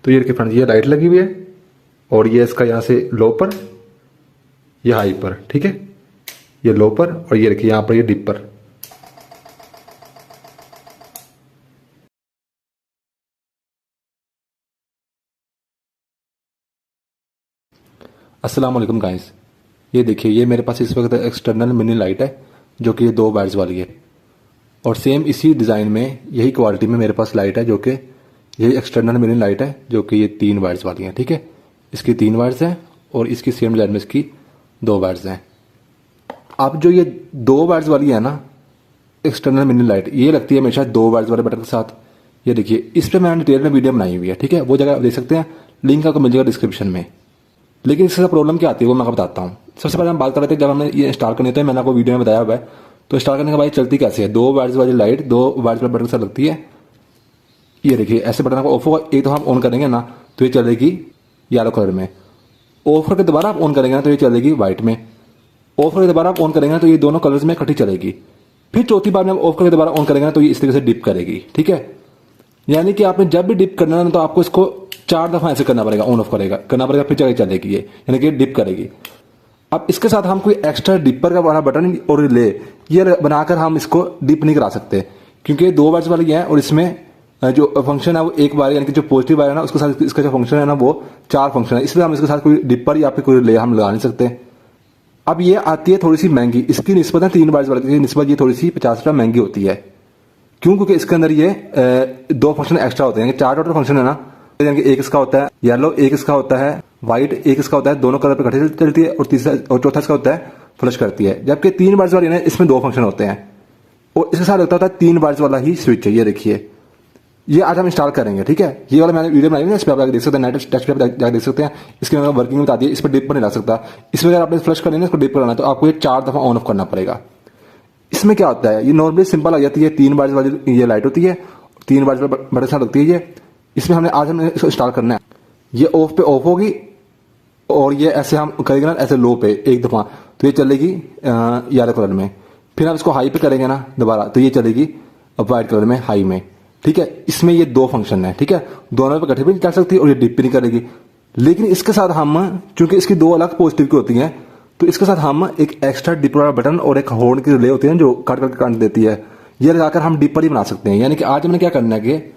तो ये देखिए फ्रेंड्स, ये लाइट लगी हुई है और ये इसका यहाँ से लो पर, ये हाई पर, ठीक है, ये लो पर और ये देखिए यहाँ पर ये डिप पर। अस्सलाम वालेकुम गाइस, ये देखिए ये मेरे पास इस वक्त एक्सटर्नल मिनी लाइट है जो कि ये 2 वाट्स वाली है और सेम इसी डिज़ाइन में यही क्वालिटी में मेरे पास लाइट है जो कि यही एक्सटर्नल मिनी लाइट है जो कि ये 3 वाट्स वाली है, ठीक है। इसकी 3 वाट्स हैं और इसकी सेम डिज़ाइन में इसकी 2 वाट्स हैं। अब जो ये 2 वाट्स वाली है ना एक्सटर्नल मिनी लाइट, ये लगती है हमेशा 2 वाट्स वाले बटन के साथ। ये देखिए इस पर मैंने डिटेल में वीडियो बनाई हुई है, ठीक है, वो जगह आप देख सकते हैं, लिंक आपको मिल जाएगा डिस्क्रिप्शन में। लेकिन इससे प्रॉब्लम क्या आती है वो मैं आपको बताता हूँ। सबसे पहले हम बात कर रहे थे जब हमने ये इंस्टॉल करनी होती है, मैंने आपको वीडियो में बताया हुआ है। तो इंस्टॉल करने के बाद चलती कैसे है, 2 वाट्स वाली लाइट 2 वाट्स वाले बटन के साथ लगती है। ये देखिए ऐसे बटन आपको ऑफ होगा, एक तो हम ऑन करेंगे ना तो ये चलेगी येलो कलर में, ऑफ करके दोबारा आप ऑन करेंगे ना तो ये चलेगी व्हाइट में, ऑफ करके दोबारा आप ऑन करेंगे ना तो ये दोनों कलर्स में इकट्ठी चलेगी। फिर चौथी बार में आप ऑफ करके दोबारा ऑन करेंगे ना तो ये इस तरीके से डिप करेगी, ठीक है। यानी कि आपने जब भी डिप करना है तो आपको इसको 4 दफा ऐसे करना पड़ेगा, ऑन ऑफ करना पड़ेगा, फिर जगह चलेगी ये, यानी कि डिप करेगी। अब इसके साथ हम कोई एक्स्ट्रा डिपर का वाला बटन और रिले ये बनाकर हम इसको डिप नहीं करा सकते, क्योंकि ये 2 वाट्स वाली है और इसमें जो फंक्शन है वो एक बार, यानी कि जो पॉजिटिव वायर है ना उसके साथ इसका जो फंक्शन है ना वो 4 फंक्शन है, इसलिए हम इसके साथ कोई डिपर या फिर कोई रिले हम लगा नहीं सकते। अब ये आती है थोड़ी सी महंगी, इसकी निस्बत है 3 वाट्स वाली की निस्बत ये थोड़ी सी 50 रुपये महंगी होती है। क्यों? क्योंकि इसके अंदर ये 2 फंक्शन एक्स्ट्रा होते हैं, 4 टोटल फंक्शन है ना, यानी कि एक इसका होता है येलो, एक इसका होता है व्हाइट, एक इसका होता है दोनों कलर पे इकट्ठे चलती है और तीसरा और चौथा इसका होता है फ्लश करती है। जबकि 3 वाट्स वाली है इसमें 2 फंक्शन होते हैं और इसके साथ होता है 3 वाट्स वाला ही स्विच है। ये देखिए ये आज हम इंस्टॉल करेंगे, ठीक है। ये वाला मैंने वीडियो बनाई है, इस पर आप देख सकते हैं, नेट टेस्ट पे जाकर देख सकते हैं। इसके अंदर वर्किंग बता दी है, इस पर डिप पर नहीं ला सकता। इसमें अगर आपने फ्लश करना है इसको डिप कराना है तो आपको ये 4 दफा ऑन ऑफ करना पड़ेगा। इसमें क्या होता है, ये नॉर्मली सिंपल आ जाती है, 3 वाट्स वाली ये लाइट होती है, 3 वाट्स बड़े साथ लगती है ये। इसमें हमने इसको इंस्टॉल करना है, ये ऑफ पे ऑफ होगी और ये ऐसे हम करेंगे ना ऐसे लो पे एक दफा तो ये चलेगी येलो कलर में, फिर हम इसको हाई पे करेंगे ना दोबारा तो ये चलेगी व्हाइट कलर में हाई में, ठीक है। इसमें ये 2 फंक्शन है, ठीक है, दोनों पे इकट्ठे भी नहीं कर सकती और ये डिप भी नहीं करेगी। लेकिन इसके साथ हम, चूंकि इसकी 2 अलग पॉजिटिव की होती हैं, तो इसके साथ हम एक एक्स्ट्रा डिपर वाला बटन और एक हॉर्न की रिले होती है जो काट करके करंट देती है, ये लगाकर हम डिपर ही बना सकते हैं। यानी कि आज हमने क्या करना है कि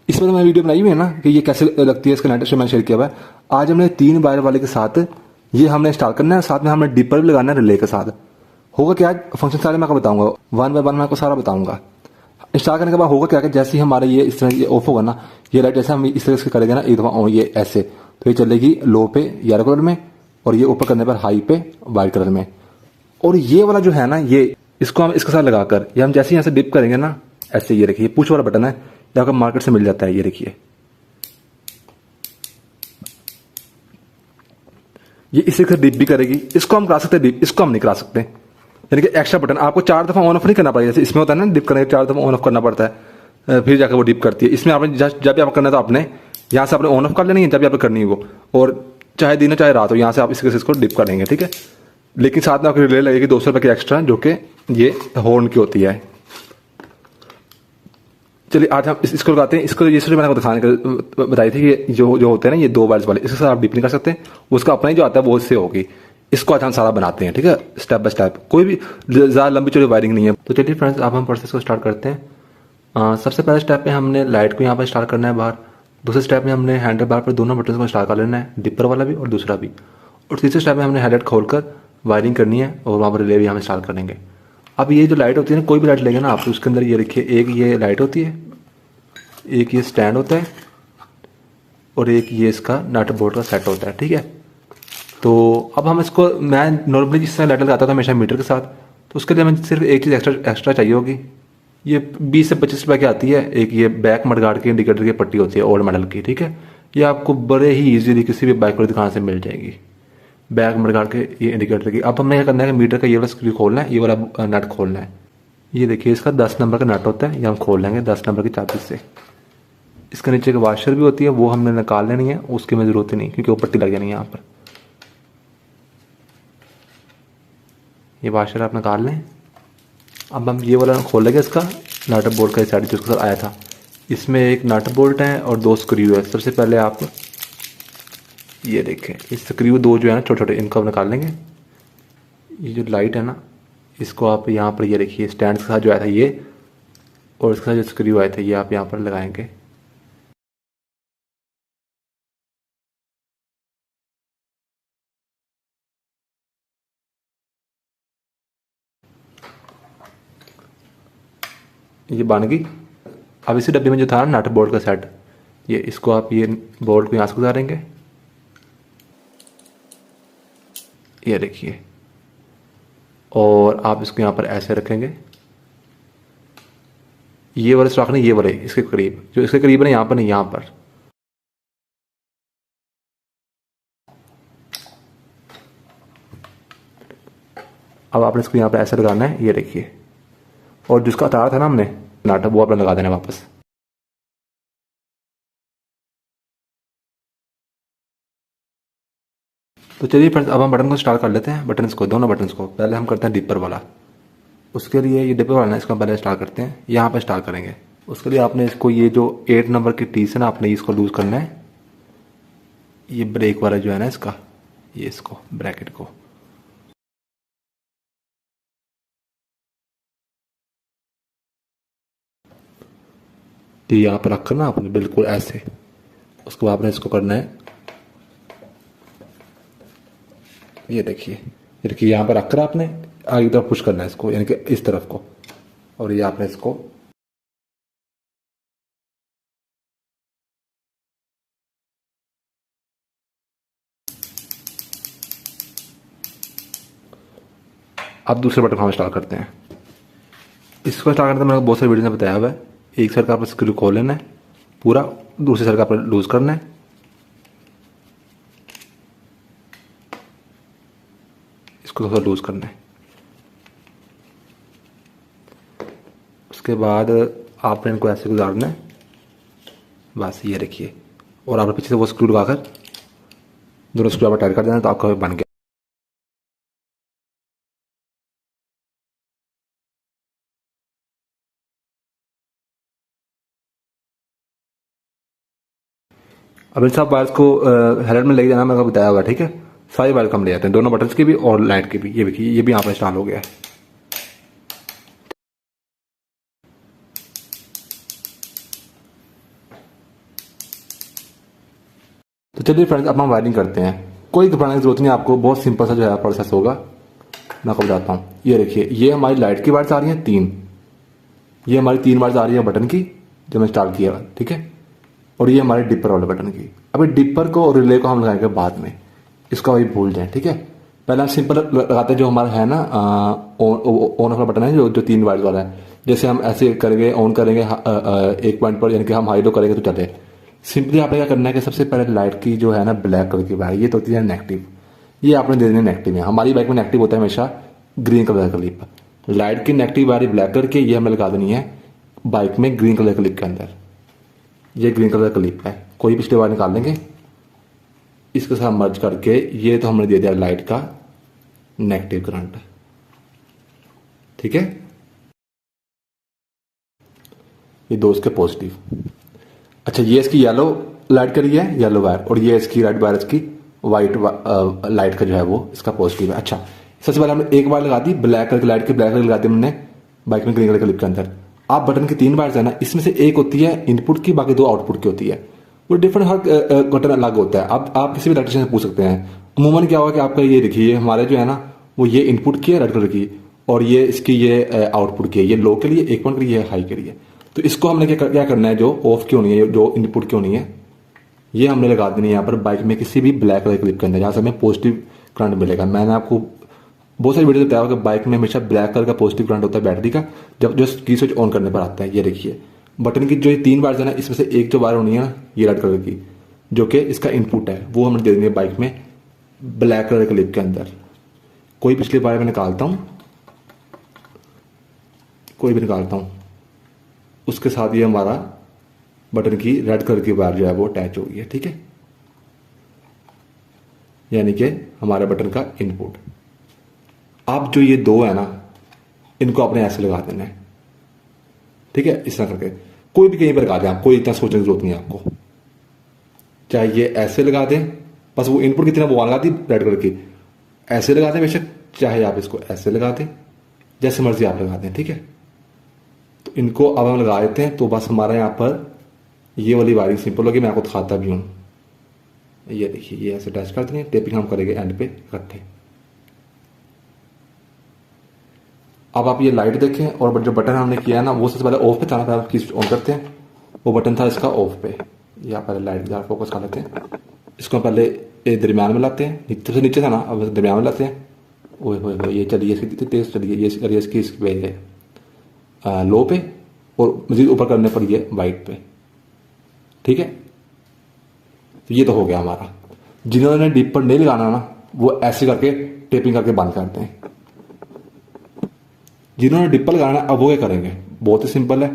इसमें तो मैंने वीडियो बनाई हुई है ना कि ये कैसे लगती है, इसका नेट से मैंने शेयर किया हुआ है। आज हमने 3 वायर वाले के साथ ये हमने इंस्टॉल करना है, साथ में हमने डिपर भी लगाना है रिले के साथ। होगा क्या, आज फंक्शन सारे मैं आपको बताऊंगा, 1 बाय 1 मैं आपको सारा बताऊंगा। इंस्टॉल करने के बाद होगा क्या कि जैसे ही हमारे ये इस तरह ये ऑफ होगा ना, ये लाइट जैसे हम इस तरह से करेंगे ना एक दफा ये ऐसे, तो ये चलेगी लो पे येलो कलर में और ये ऊपर करने पर हाई पे व्हाइट कलर में। और ये वाला जो है ना, ये इसको हम इसके साथ लगाकर ये हम जैसे ही यहाँ से डिप करेंगे ना ऐसे, ये देखिए पुश वाला बटन है, ये आपको मार्केट से मिल जाता है। ये देखिए ये इसी से डिप भी करेगी, इसको हम करा सकते हैं डिप, इसको हम नहीं करा सकते। यानी कि एक्स्ट्रा बटन आपको 4 दफा ऑन ऑफ नहीं करना पड़ेगा, जैसे इसमें होता है ना डिप करने के 4 दफा ऑन ऑफ करना पड़ता है, फिर जाकर वो डिप करती है। इसमें आपने जब भी आप करना है तो आपने यहाँ से आपने ऑन ऑफ कर लेनी है जब भी आपने करनी है वो, और चाहे दिन हो चाहे रात हो यहाँ से आप इसको डिप कर लेंगे, ठीक है। लेकिन साथ में आपकी रिले लगेगी 200 रुपये की एक्स्ट्रा जो कि ये हॉर्न की होती है। चलिए आज हम इसको लगाते हैं। इसको ये मैंने आपको दिखाने के बताई थी कि जो होते हैं ना ये 2 वाट्स वाले, इसके साथ आप डिप नहीं कर सकते, उसका अपना ही जो आता है वो इससे होगी। इसको आज हम सारा बनाते हैं, ठीक है, स्टेप बाय स्टेप, कोई भी ज़्यादा लंबी चौड़ी वायरिंग नहीं है। तो चलिए फ्रेंड्स अब हम प्रोसेस को स्टार्ट करते हैं। सबसे पहले स्टेप में हमने लाइट को यहाँ पर स्टार्ट करना है बाहर, दूसरे स्टेप में हमने हैंडल बार पर दोनों बटन को स्टार्ट कर लेना है, डिपर वाला भी और दूसरा भी, और तीसरे स्टेप में हमने हेडलाइट खोलकर वायरिंग करनी है और वहाँ पर रिले भी हम इंस्टॉल करेंगे। अब ये जो लाइट होती है ना, कोई भी लाइट लेंगे ना आप, तो उसके अंदर ये देखिए एक ये लाइट होती है, एक ये स्टैंड होता है और एक ये इसका नट बोल्ट का सेट होता है, ठीक है। तो अब हम इसको, मैं नॉर्मली जिस तरह लाइट लगाता था हमेशा मीटर के साथ, तो उसके लिए हमें सिर्फ एक चीज़ एक्स्ट्रा चाहिए होगी। ये 20 से 25 रुपये की आती है, एक ये बैक मडगार्ड की इंडिकेटर की पट्टी होती है ओल्ड मॉडल की, ठीक है। ये आपको बड़े ही ईजीली किसी भी बाइक वाली दुकान से मिल जाएगी, बैक मडगार्ड के ये इंडिकेटर की। अब हमने क्या करना है कि मीटर का ये वाला स्क्रू खोलना है, ये वाला नट खोलना है। ये देखिए इसका 10 नंबर का नट होता है, ये हम खोल लेंगे 10 नंबर की चाबी से। इसके नीचे एक वाशर भी होती है, वो हमने निकाल लेनी है, उसकी में जरूरत ही नहीं क्योंकि वो पट्टी लग जानी है यहाँ पर। ये वाशर आप निकाल लें। अब हम ये वाला खोल लेंगे, इसका नट बोल्ट का साइड जो उसके साथ आया था, इसमें एक नट बोल्ट है और दो स्क्रू है। सबसे पहले आप ये देखें, इस स्क्रू दो जो है ना छोटे छोटे, इनको आप निकाल लेंगे। ये जो लाइट है ना, इसको आप यहाँ पर ये देखिए स्टैंड के साथ जो आया था ये, और इसके साथ जो स्क्रू आए थे ये आप यहाँ पर लगाएंगे। ये बन गई। अब इसी डब्बे में जो था ना नट बोल्ट का सेट, ये इसको आप ये बोल्ट को यहाँ से गुजारेंगे, ये देखिए, और आप इसको यहाँ पर ऐसे रखेंगे। ये वाले सुराख नहीं, ये वाले इसके करीब, जो इसके करीब है ना, यहाँ पर नहीं, यहाँ पर। अब आपने इसको यहाँ पर ऐसे लगाना है, ये देखिए, और जिसका उतारा था ना हमने नाटक, वो आपने लगा देना वापस। तो चलिए फ्रेंड्स, अब हम बटन को स्टार्ट कर लेते हैं। बटन को, दोनों बटन को पहले हम करते हैं डिपर वाला। उसके लिए ये डिपर वाला ना, इसको पहले स्टार्ट करते हैं, यहाँ पर स्टार्ट करेंगे। उसके लिए आपने इसको, ये जो 8 नंबर की टी से ना, आपने इसको लूज करना है। ये ब्रेक वाला जो है ना इसका, ये इसको ब्रैकेट को तो यहाँ पर रखकर ना आपने बिल्कुल ऐसे, उसको आपने इसको करना है, ये देखिए यहाँ पर रखकर आपने आगे तरफ पुश करना है इसको, यानी कि इस तरफ को, और ये आपने इसको अब दूसरे बटन हम स्टार्ट करते हैं। इसको स्टार्ट करते हैं, मैंने बहुत सारी वीडियो में बताया हुआ है। एक साइड का आपको स्क्रू खोल लेना है पूरा, दूसरी साइड का आपको लूज करना है। इसको थोड़ा लूज करना है। उसके बाद आपने इनको ऐसे गुजारना है, बस ये देखिए, और आपने पीछे से वो स्क्रू लगाकर दोनों स्क्रू आप टाइट कर देना, तो आपका बन गया। अब इन सब वायर्स को हेलमेट में लेके जाना मैंने बताया होगा, ठीक है। सारी वायर कम ले जाते हैं, दोनों बटन्स की भी और लाइट की भी। ये देखिए, ये भी यहाँ पर इंस्टॉल हो गया है। तो चलिए फ्रेंड्स, अब हम वायरिंग करते हैं। कोई घबराने की जरूरत नहीं आपको, बहुत सिंपल सा जो है प्रोसेस होगा। मैं आपको बताता हूँ। ये देखिए, ये हमारी लाइट की वायर्स आ रही हैं 3, ये हमारी 3 वायर्स आ रही है बटन की जो मैं इंस्टॉल किया, ठीक है। और ये हमारे डिपर वाले बटन की। अभी डिपर को और रिले को हम लगाएंगे बाद में, इसको अभी भूल जाए, ठीक है। पहले हम सिंपल लगाते हैं, जो हमारा है ना ऑन वाला बटन है, जो 3 वायर्स वाला है। जैसे हम ऐसे करेंगे, ऑन करेंगे एक पॉइंट पर, यानी कि हम हाई लो करेंगे तो चले। सिंपली आपने क्या करना है कि सबसे पहले लाइट की जो है ना ब्लैक कलर की वायर, ये तो होती है नेगेटिव, ये आपने दे देनी नेगेटिव में। हमारी बाइक में नेगेटिव होता है हमेशा ग्रीन कलर का क्लिप। लाइट की नेगेटिव वाली ब्लैक कलर की, ये हमें लगा देनी है बाइक में ग्रीन कलर क्लिप के अंदर। ये ग्रीन कलर का क्लिप है, कोई पिछले बार निकाल लेंगे, इसके साथ मर्ज करके ये तो हमने दे दिया लाइट का नेगेटिव करंट, ठीक है। ये दो इसके पॉजिटिव। अच्छा, ये इसकी येलो लाइट का लिए है, येलो वायर, और ये इसकी रेड वायर, इसकी व्हाइट लाइट का जो है वो इसका पॉजिटिव है। अच्छा, सबसे पहले हमने एक वायर लगा दी ब्लैक कलर की लाइट की, ब्लैक कलर लगा दी हमने बाइक में ग्रीन कलर क्लिप के अंदर। आप बटन की 3 वायर्स है ना, इसमें से एक होती है इनपुट की, बाकी 2 आउटपुट की होती है। वो डिफरेंट, हर बटन अलग होता है। अब किसी भी इलेक्ट्रिशियन से पूछ सकते हैं। अमूमन क्या होगा कि आपका ये देखिए, हमारे जो है ना वो ये इनपुट की है रेड कलर की, और ये इसकी ये आउटपुट की है, ये लो के लिए, 1 पॉइंट के लिए, हाई के लिए। तो इसको हमने क्या करना है, जो ऑफ की होनी है, जो इनपुट की होनी है, ये हमने लगा देनी है यहाँ पर बाइक में किसी भी ब्लैक कलर क्लिप के अंदर, जहाँ से हमें पॉजिटिव करंट मिलेगा। मैंने आपको बहुत सारी वीडियो बताया होगा कि बाइक में हमेशा ब्लैक कलर का पॉजिटिव करंट होता है बैटरी का, जब जो की स्विच ऑन करने पर आता है। ये देखिए, बटन की जो ये 3 वायर है ना, इसमें से एक जो वायर होनी है ना, ये रेड कलर की, जो कि इसका इनपुट है, वो हमें दे देंगे बाइक में ब्लैक कलर क्लिप के अंदर। कोई पिछली वायर में निकालता हूँ, कोई भी निकालता हूँ, उसके साथ ये हमारा बटन की रेड कलर की वायर जो है वो अटैच हो गई है, ठीक है। यानी कि हमारे बटन का इनपुट। अब जो ये 2 है ना, इनको आपने ऐसे लगा देना है, ठीक है, इस तरह करके। कोई भी कहीं पर लगा दें आप, कोई इतना सोचने की जरूरत नहीं है आपको। चाहे ये ऐसे लगा दें, बस वो इनपुट कितना वो लगा दी रेड कलर की, ऐसे लगा दें बेशक, चाहे आप इसको ऐसे लगा दें, जैसे मर्जी आप लगा दें, ठीक है। तो इनको अब हम लगा देते हैं, तो बस हमारा यहाँ पर ये वाली वायरिंग सिंपल होगी। मैं आपको दिखाता भी हूँ, ये देखिए, ये ऐसे अटैच कर देंगे, टेपिंग हम करेंगे एंड पे इकट्ठे। अब आप ये लाइट देखें, और जो बटन हमने किया है ना, वो सबसे पहले ऑफ पे था ना, पहले की ऑन करते हैं, वो बटन था इसका ऑफ पे। या पहले लाइट ज़्यादा फोकस कर लेते हैं, इसको पहले दरमियान में लाते हैं, नीचे से नीचे था ना, अब दरमियान में लाते हैं। ओए होए होए, ये चलिए इसकी तेज चलिए, ये करिए इसकी लो पे, और मजीद ऊपर करने पर ये वाइट पे, ठीक है। तो ये तो हो गया हमारा। जिन्होंने डिप पर नहीं लगाना ना, वो ऐसे करके टेपिंग करके बंद करते हैं। जिन्होंने डिप पर लगाना अब वो क्या करेंगे, बहुत ही सिंपल है,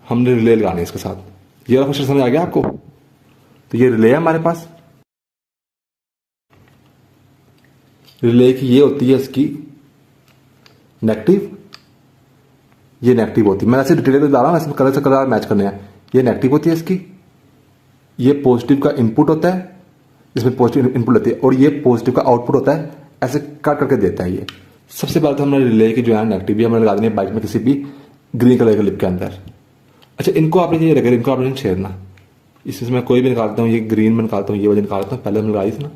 हमने रिले लगाने इसके साथ। ये वाला फंक्शन समझ आ गया आपको। तो ये रिले है हमारे पास, रिले की ये होती है इसकी नेगेटिव, ये नेगेटिव होती है। मैं ऐसे डिटेल में बता रहा हूँ, ऐसे कलर से कलर मैच करने हैं। ये नेगेटिव होती है इसकी, ये पॉजिटिव का इनपुट होता है, इसमें पॉजिटिव इनपुट लेती है, और ये पॉजिटिव का आउटपुट होता है, ऐसे कट करके देता है ये। सबसे पहले तो हमने रिले की जो है नेगेटिव भी हमने लगा देनी है बाइक में किसी भी ग्रीन कलर के लिप के अंदर। अच्छा, इनको आपने ये रखे, इनको आपने छेड़ना, इसमें मैं कोई भी निकालता हूँ, ये ग्रीन में निकालता हूँ, ये वाली निकालता हूँ, पहले हमने लगाई थी ना,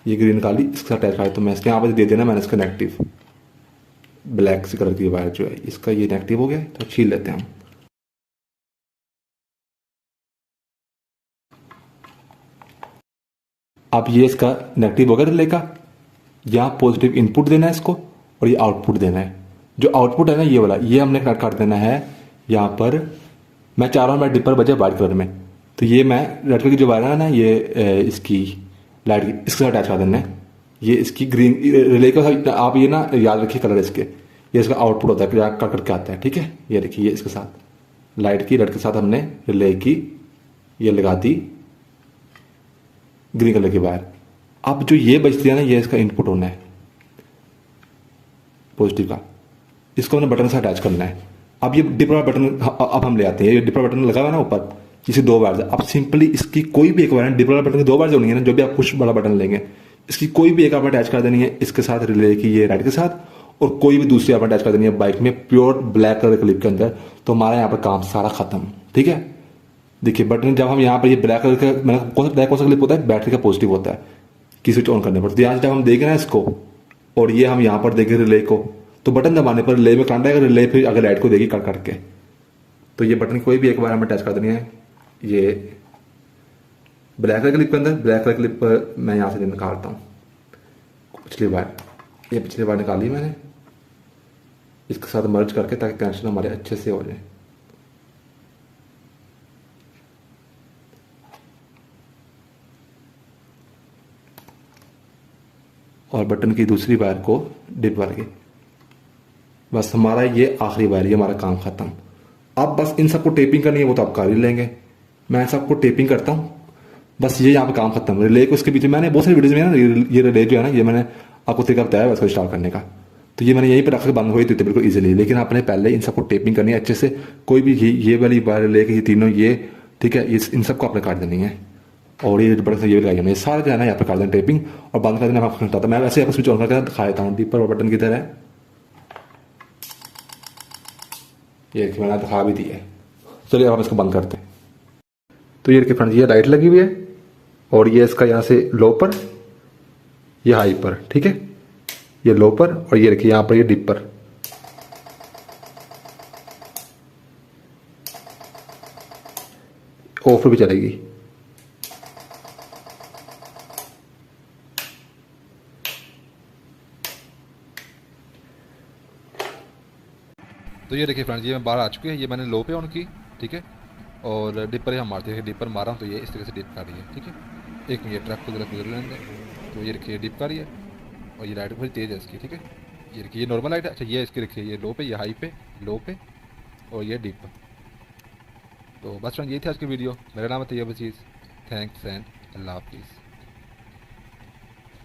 ये ग्रीन निकाली, इसके साथ अटैच करा, तो मैं इसके यहाँ पर दे देना मैंने इसका नेगेटिव, ब्लैक सी कलर की वायर जो है, इसका ये नेगेटिव हो गया, तो छील लेते हैं हम। अब ये इसका नेगेटिव हो गया रिले का, यहाँ पॉजिटिव इनपुट देना है इसको, और ये आउटपुट देना है। जो आउटपुट है ना ये वाला, ये हमने कट कर देना है यहाँ पर। मैं चाह रहा हूँ मेरा डिपर बजे वाइट कलर में, तो ये मैं रेड कलर की जो वायर है ना, ये इसकी लाइट की, इसके साथ अटैच कर देना है। ये इसकी ग्रीन रिले का, आप ये ना याद रखिए कलर इसके, ये इसका आउटपुट होता है, कट करके आता है, ठीक है। ये देखिए, ये इसके साथ लाइट की, रेड के साथ हमने रिले की ये लगा दी ग्रीन कलर की वायर। अब जो ये बचती है ना, ये इसका इनपुट होना है पॉजिटिव का, इसको हमने बटन से अटैच करना है। अब ये डिपर बटन अब हम ले आते हैं, ये डिपर बटन लगा हुआ है ना ऊपर, इसे दो वायर, अब सिंपली इसकी कोई भी एक वायर, डिपर बटन की दो वायर जो होनी है ना, जो भी आप पुश वाला बटन लेंगे, इसकी कोई भी एक आप अटैच कर देनी है इसके साथ, रिले की ये राइट के साथ, और कोई भी दूसरी आप अटैच कर देनी है बाइक में प्योर ब्लैक कलर क्लिप के अंदर। तो हमारा यहाँ पर काम सारा खत्म, ठीक है। देखिए बटन जब हम यहाँ पर ये ब्लैक कलर का, मैंने कौन सा ब्लैक कौन सा क्लिप होता है, बैटरी का पॉजिटिव होता है की स्विच ऑन करने पर। तो यहाँ से जब हम देखें ना इसको, और ये हम यहाँ पर देखें रिले को, तो बटन दबाने पर रिले में करंट आएगा, रिले फिर अगर लाइट को देगी कट करके। तो ये बटन कोई भी एक बार हमें अटैच कर देनी है, ये ब्लैक कलर क्लिप के अंदर, ब्लैक कलर क्लिप पर मैं यहाँ से निकालता हूँ पिछली बार, ये पिछली बार निकाली मैंने, इसके साथ मर्ज करके, ताकि कनेक्शन हमारे अच्छे से हो जाए। और बटन की दूसरी वायर को डिप वायर की, बस हमारा ये आखिरी वायर, ये हमारा काम खत्म। अब बस इन सबको टेपिंग करनी है, वो तो आप कर ही लेंगे, मैं सबको टेपिंग करता हूँ, बस ये यहाँ पे काम खत्म। रिले को इसके पीछे मैंने बहुत सारी वीडियोज में ना, ये रिले जो है ना, ये मैंने आपको तरीका बताया इसको इंस्टॉल करने का, तो ये मैंने यहीं पर रख के बंद हुई थी बिल्कुल ईजिली। लेकिन आपने पहले इन सबको टेपिंग करनी है अच्छे से, कोई भी ये वाली वायर रिले की, ये तीनों ये, ठीक है, इन सबको आपने काट देनी है, और ये बटन से ये लगाई हमने, सारा जो है ना यहाँ पर कर देना टेपिंग, और बंद कर देना। मैं आपको बताता, मैं वैसे आपको स्विच ऑन करके दिखा देता हूँ, डिपर और बटन किधर है, ये मैंने दिखा भी दिया है। चलिए अब हम इसको बंद करते हैं। तो ये देखिए फ्रेंड्स, ये लाइट लगी हुई है, और ये इसका यहाँ से लो पर, ये हाई पर, ठीक है, ये लो पर, और ये देखिए यहाँ पर ये डिप पर। ऑफ भी चलेगी। तो ये देखिए फ्रेंड्स, ये मैं बाहर आ चुकी है, ये मैंने लो पे ऑन की, ठीक है, और डिपर यहाँ मारते हैं, डिपर मारा हूँ तो ये इस तरह से डिप कर रही है, ठीक है। एक मिनट ट्रक को जरा गुजर लेने दें। तो ये देखिए डिप कर रही है, और ये लाइट बड़ी तेज़ है इसकी, ठीक है। ये देखिए ये नॉर्मल लाइट है। अच्छा, ये इसकी देखिए, ये लो पे, ये हाई पे, लो पे, और ये डिप पे। तो बस फ्रेंड, ये थी आज की वीडियो। मेरा नाम है तैयब अजीज़। थैंक्स एंड अल्लाह हाफिज़।